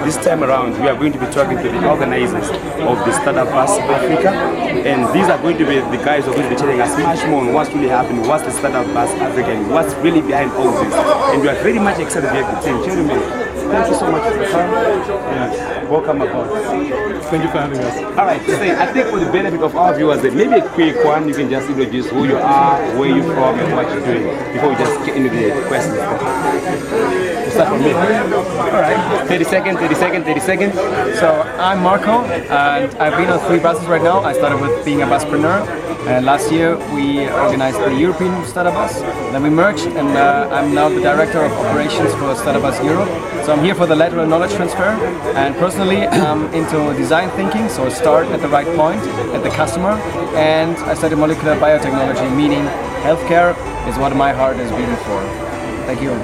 this time around we are going to be talking to the organizers of the startupBus Africa, and these are going to be the guys who are going to be telling us much more on what's really happening, what's the startupBus Africa, and what's really behind all this. And we are very much excited to have the team. Gentlemen, thank you so much for the time. And welcome aboard. Thank you for having us. All right, so I think for the benefit of our viewers, maybe a quick one, you can just introduce who you are, where you're from, and what you're doing before we just get into the questions. We'll start from me. All right, 30 seconds. So I'm Marco, and I've been on 3 buses right now. I started with being a buspreneur, and last year we organized the European startupBus. Then we merged, and I'm now the director of operations for startupBus Europe. So I'm here for the lateral knowledge transfer, and personally I'm into design thinking, so start at the right point, at the customer, and I study molecular biotechnology, meaning healthcare is what my heart is beating for. Thank you.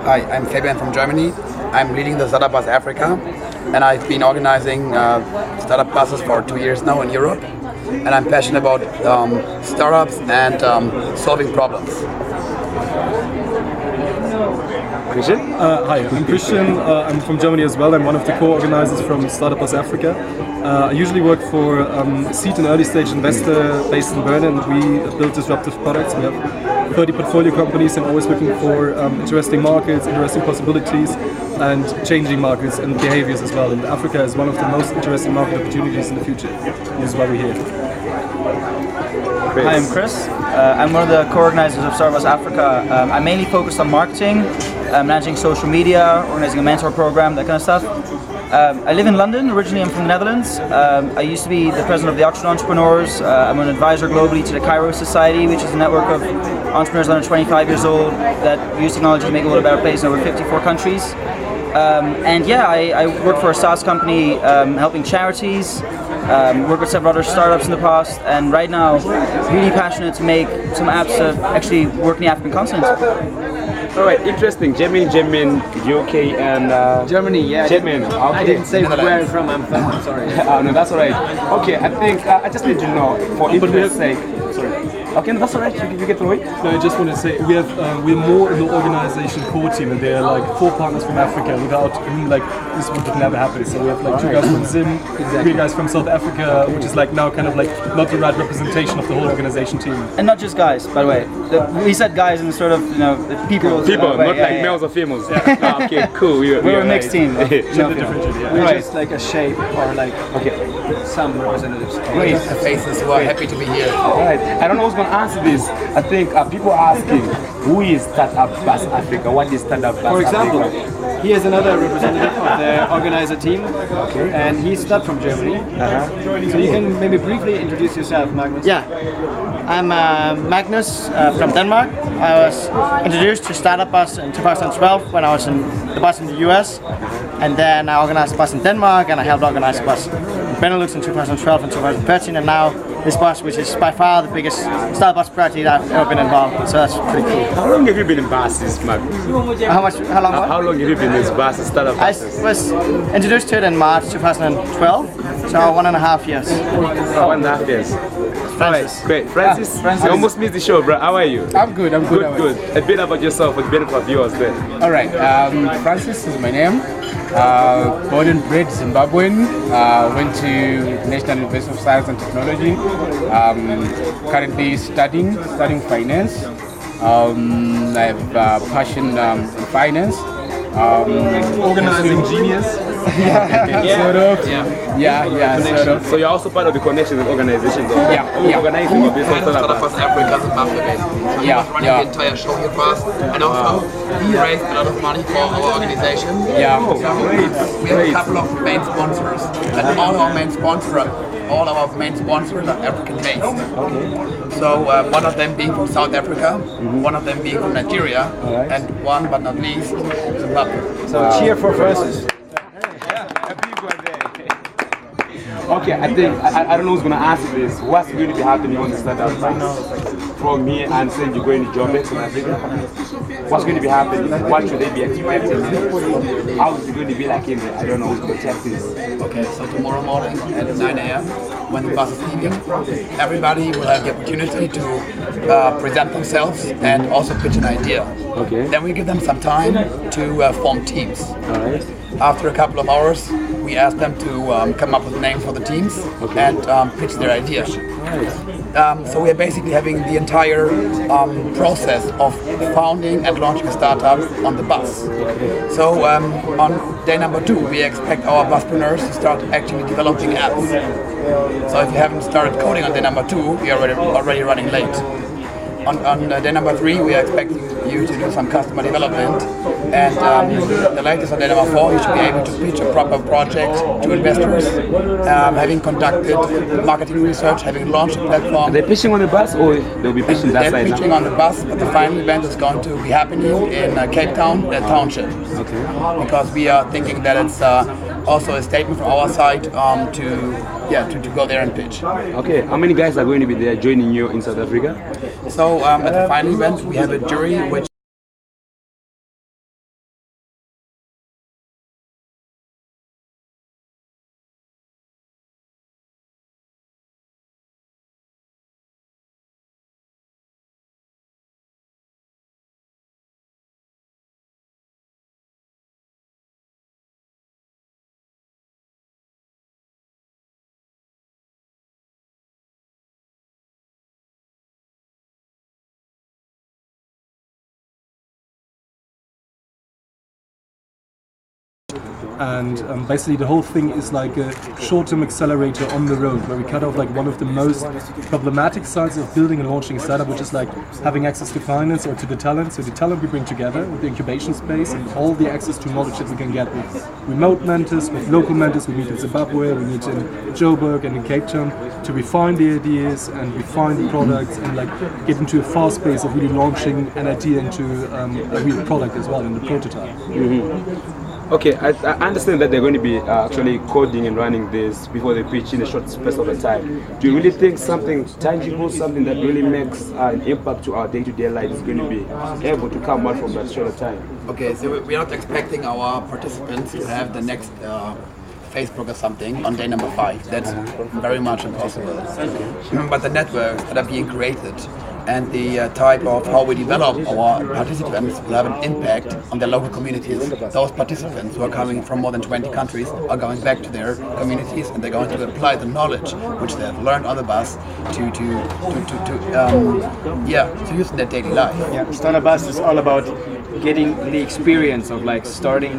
Hi, I'm Fabian from Germany. I'm leading the startupBus Africa, and I've been organizing startup buses for 2 years now in Europe, and I'm passionate about startups and solving problems. Christian? Hi, I'm Christian. I'm from Germany as well. I'm one of the co-organizers from startupBus Africa. I usually work for seed and early stage investor based in Berlin. We build disruptive products. We have 30 portfolio companies and always looking for interesting markets, interesting possibilities, and changing markets and behaviors as well. And Africa is one of the most interesting market opportunities in the future. This is why we're here. Hi, I'm Chris. I'm one of the co-organizers of startupBus Africa. I'm mainly focused on marketing, managing social media, organizing a mentor program, that kind of stuff. I live in London. Originally I'm from the Netherlands. I used to be the president of the Oxford Entrepreneurs. I'm an advisor globally to the Cairo Society, which is a network of entrepreneurs under 25 years old that use technology to make the world a better place in over 54 countries. And yeah, I work for a SaaS company helping charities, worked with several other startups in the past, and right now really passionate to make some apps that actually work in the African continent. All right, interesting. Germany, UK, and Germany, yeah. Germany. Okay. I didn't say where I'm from. I'm sorry. Oh no, that's all right. Okay, I think I just need to know for interest's sake. Sorry. Okay, no, that's all right. You get through it. No, I just want to say we're more in the organization core team, and there are like 4 partners from Africa. Without whom, like, this would have never happened. So we have like 2 guys from Zim, 3 guys from South Africa, which is like now kind of like not the right representation of the whole organization team. And not just guys, by the way. We said guys in sort of, people. People, not like males or females. Yeah. Okay, cool. We're a mixed team. We're just like a shape or like some representatives. Great faces who are happy to be here. All right. I don't know who's going to answer this. I think people are asking, who is startupBus Africa? What is startupBus Africa? For example, he is another representative of the Organiser team, and he's not from Germany. So you can maybe briefly introduce yourself, Magnus. Yeah, I'm Magnus from Denmark. I was introduced to startupBus in 2012 when I was in the bus in the US, and then I organized a bus in Denmark, and I helped organize a bus in Benelux in 2012 and 2013, and now this bus, which is by far the biggest startupBus project I've ever been involved in. So that's pretty cool. How long have you been in buses, Magnus? How long? How long have you been in this bus, startupBus? I was introduced to it in March 2012, so 1.5 years. 1.5 years. Francis. Great. Francis, you almost missed the show, bro. How are you? I'm good. Good. A bit about yourself for the benefit of viewers there. All right. Francis is my name. Born and bred Zimbabwean. Went to National University of Science and Technology. Currently studying finance. I have passion in finance. Organizing genius. Sort of. Sort of. So you're also part of the connection with organizations. Organizing of this startupBus Africa Zimbabwe based. So he was running the entire show here for us, and also he raised a lot of money for our organization. We have a couple of main sponsors, and all our main sponsors are African based. So one of them being from South Africa, one of them being from Nigeria, and one but not least, Zimbabwe. So cheer for Francis. Okay, I think, I don't know who's going to answer this. What's going to be happening on the startup bus from here and saying you're going to Joburg, South Africa? what's going to be happening? What should they be expecting? How is it going to be like in the, I don't know, protectors? Okay, so tomorrow morning at 9 a.m. when the bus is leaving, everybody will have the opportunity to present themselves and also pitch an idea. Okay. Then we give them some time to form teams. All right. After a couple of hours, we ask them to come up with names for the teams and pitch their idea. So we are basically having the entire process of founding and launching a startup on the bus. So on day number 2, we expect our buspreneurs to start actually developing apps. So if you haven't started coding on day number 2, we are already running late. On day number 3, we are expecting you to do some customer development, and the latest on day number 4, you should be able to pitch a proper project to investors, having conducted marketing research, having launched a platform. Are they pitching on the bus or they'll be pitching that side? They're pitching on the bus, but the final event is going to be happening in Cape Town, a township. Okay. Because we are thinking that it's also a statement from our side to go there and pitch. Okay, how many guys are going to be there joining you in South Africa? So at the final event, we have a jury which and basically the whole thing is like a short-term accelerator on the road where we cut off like one of the most problematic sides of building and launching a startup, which is like having access to finance or to the talent. So the talent we bring together with the incubation space and all the access to knowledge that we can get with remote mentors, with local mentors. We meet in Zimbabwe, we meet in Joburg and in Cape Town to refine the ideas and refine the products and like get into a fast pace of really launching an idea into a real product as well in the prototype. Okay, I understand that they're going to be actually coding and running this before they pitch in a short space of time. Do you really think something tangible, something that really makes an impact to our day-to-day life is going to be able to come out from that short time? Okay, so we are not expecting our participants to have the next Facebook or something on day number 5. That's very much impossible. But the networks that are being created and the type of how we develop our participants will have an impact on their local communities. Those participants who are coming from more than 20 countries are going back to their communities and they're going to apply the knowledge which they have learned on the bus to use in their daily life. Yeah, startupBus is all about getting the experience of like starting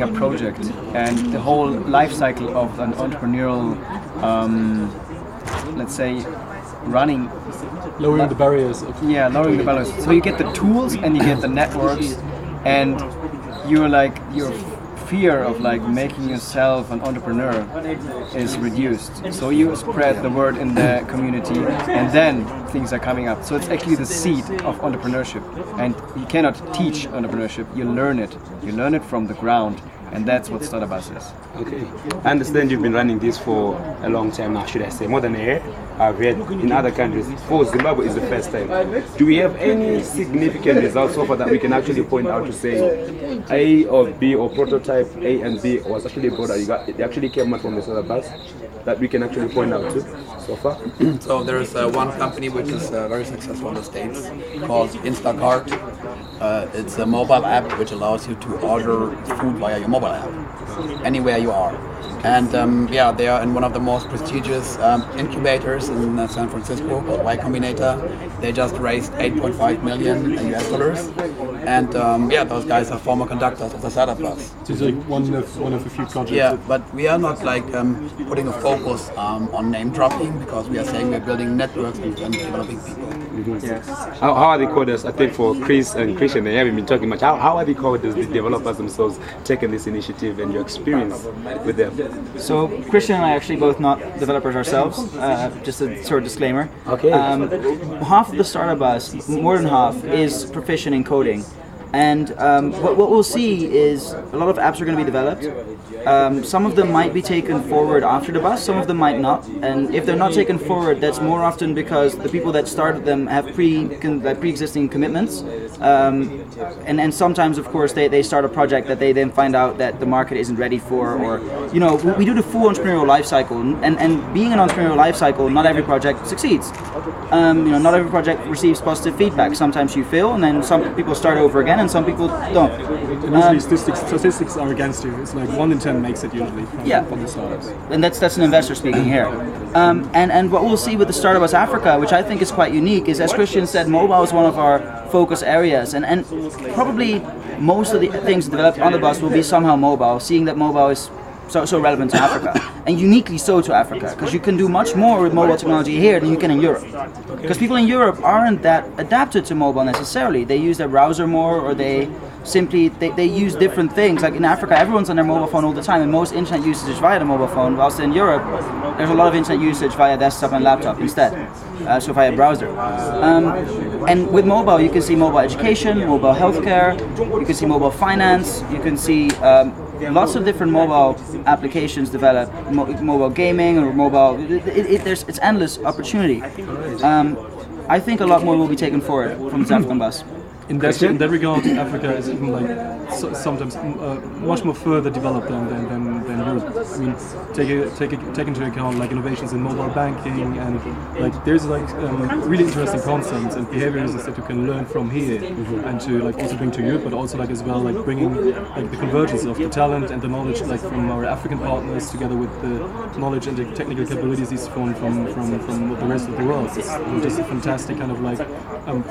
a project and the whole life cycle of an entrepreneurial let's say lowering the barriers. Lowering the barriers. So you get the tools and you get the networks, and your fear of like making yourself an entrepreneur is reduced. So you spread the word in the community, and then things are coming up. So it's actually the seed of entrepreneurship, and you cannot teach entrepreneurship. You learn it. You learn it from the ground. And that's what startupBus is. Okay. I understand you've been running this for a long time now, should I say, more than a year. I've read in other countries. For Zimbabwe is the first time. Do we have any significant results so far that we can actually point out to say A or B or prototype A and B was actually brought out? It actually came out from the startupBus that we can actually point out to so far? So there is one company which is very successful in the States called Instacart. It's a mobile app which allows you to order food via your mobile app, anywhere you are. And they are in one of the most prestigious incubators in San Francisco called Y Combinator. They just raised $8.5 million US dollars. And those guys are former conductors of the startupBus. So it's like one of a few projects. Yeah, but we are not like putting a focus on name dropping because we are saying we're building networks and developing people. Mm-hmm. Yes. How are the coders? I think for Chris and Christian, they haven't been talking much. How are the coders, the developers themselves, taking this initiative and your experience with them? So Christian and I are actually both not developers ourselves. Just a sort of disclaimer. Okay. Half of the startupBus, more than half, is proficient in coding. And what we'll see is a lot of apps are going to be developed. Some of them might be taken forward after the bus, some of them might not. And if they're not taken forward, that's more often because the people that started them have pre-existing commitments. And sometimes, of course, they start a project that they then find out that the market isn't ready for, or, you know, we do the full entrepreneurial life cycle. And being an entrepreneurial life cycle, not every project succeeds. You know, not every project receives positive feedback. Sometimes you fail, and then some people start over again, and some people don't. And usually statistics are against you. It's like 1 in 10 makes it usually from the startups. And that's an investor speaking here. And what we'll see with the startupBus Africa, which I think is quite unique, is, as Christian said, mobile is one of our focus areas, and probably most of the things developed on the bus will be somehow mobile, seeing that mobile is so relevant to Africa, and uniquely so to Africa, because you can do much more with mobile technology here than you can in Europe. Because people in Europe aren't that adapted to mobile necessarily. They use their browser more, or they simply they use different things. Like in Africa, everyone's on their mobile phone all the time, and most internet usage is via the mobile phone, whilst in Europe, there's a lot of internet usage via desktop and laptop instead, so via browser. And with mobile, you can see mobile education, mobile healthcare, you can see mobile finance, you can see lots of different mobile applications developed, mobile gaming or mobile. It's endless opportunity. I think a lot more will be taken forward from the African bus. In that regard, Africa is even like sometimes much more further developed than Europe. I mean, take into account like innovations in mobile banking, and like there's like really interesting concepts and behaviors that you can learn from here and to like also bring to Europe, but also like as well like bringing like the convergence of the talent and the knowledge like from our African partners together with the knowledge and the technical capabilities from the rest of the world. It's just a fantastic kind of like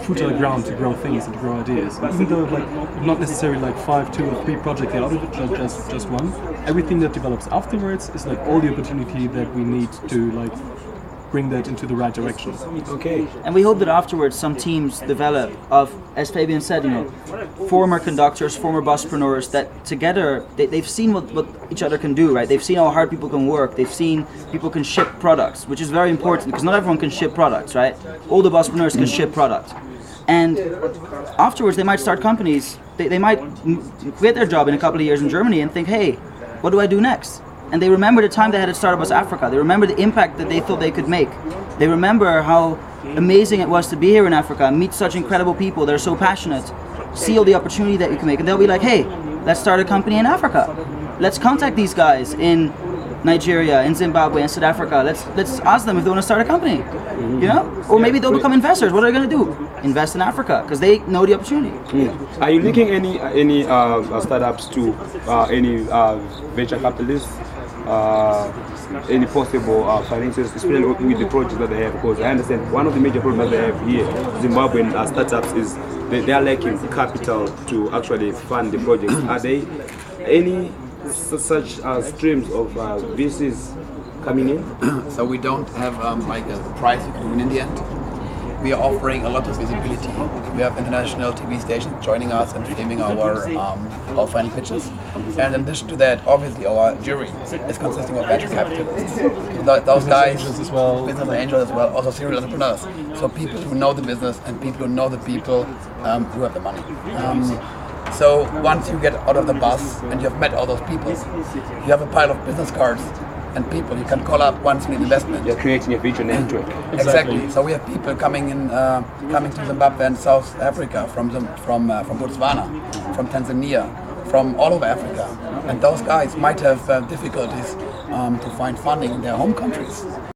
fertile ground to grow things and to grow ideas. Even though like not necessarily like 5, 2 or 3 projects out of it, just one. Everything that develops afterwards is like all the opportunity that we need to like bring that into the right direction. Okay. And we hope that afterwards some teams develop of, as Fabian said, you know, former conductors, former buspreneurs that together they've seen what each other can do, right? They've seen how hard people can work. They've seen people can ship products, which is very important because not everyone can ship products, right? All the buspreneurs can ship products. And afterwards they might start companies. They might quit their job in a couple of years in Germany and think, hey, what do I do next? And they remember the time they had at startupBus Africa. They remember the impact that they thought they could make. They remember how amazing it was to be here in Africa, meet such incredible people that are so passionate, see all the opportunity that you can make. And they'll be like, hey, let's start a company in Africa. Let's contact these guys in Nigeria, in Zimbabwe, in South Africa. Let's ask them if they want to start a company, you know? Or maybe they'll become investors. What are they going to do? Invest in Africa, because they know the opportunity. Are you linking any startups to any venture capitalists? Any possible finances, especially with the projects that they have? Because I understand one of the major problems that they have here, Zimbabwean startups, is they are lacking capital to actually fund the projects. Are there any such streams of VCs coming in? So we don't have like a price you can win in the end. We are offering a lot of visibility. We have international TV stations joining us and filming our final pitches. And in addition to that, obviously our jury is consisting of venture capitalists. So those guys, business angels as well, also serial entrepreneurs. So people who know the business and people who know the people who have the money. So once you get out of the bus and you have met all those people, you have a pile of business cards and people you can call up once you need investment. You're creating a virtual network. Exactly. So we have people coming to Zimbabwe and South Africa from Botswana, from Tanzania, from all over Africa, and those guys might have difficulties to find funding in their home countries.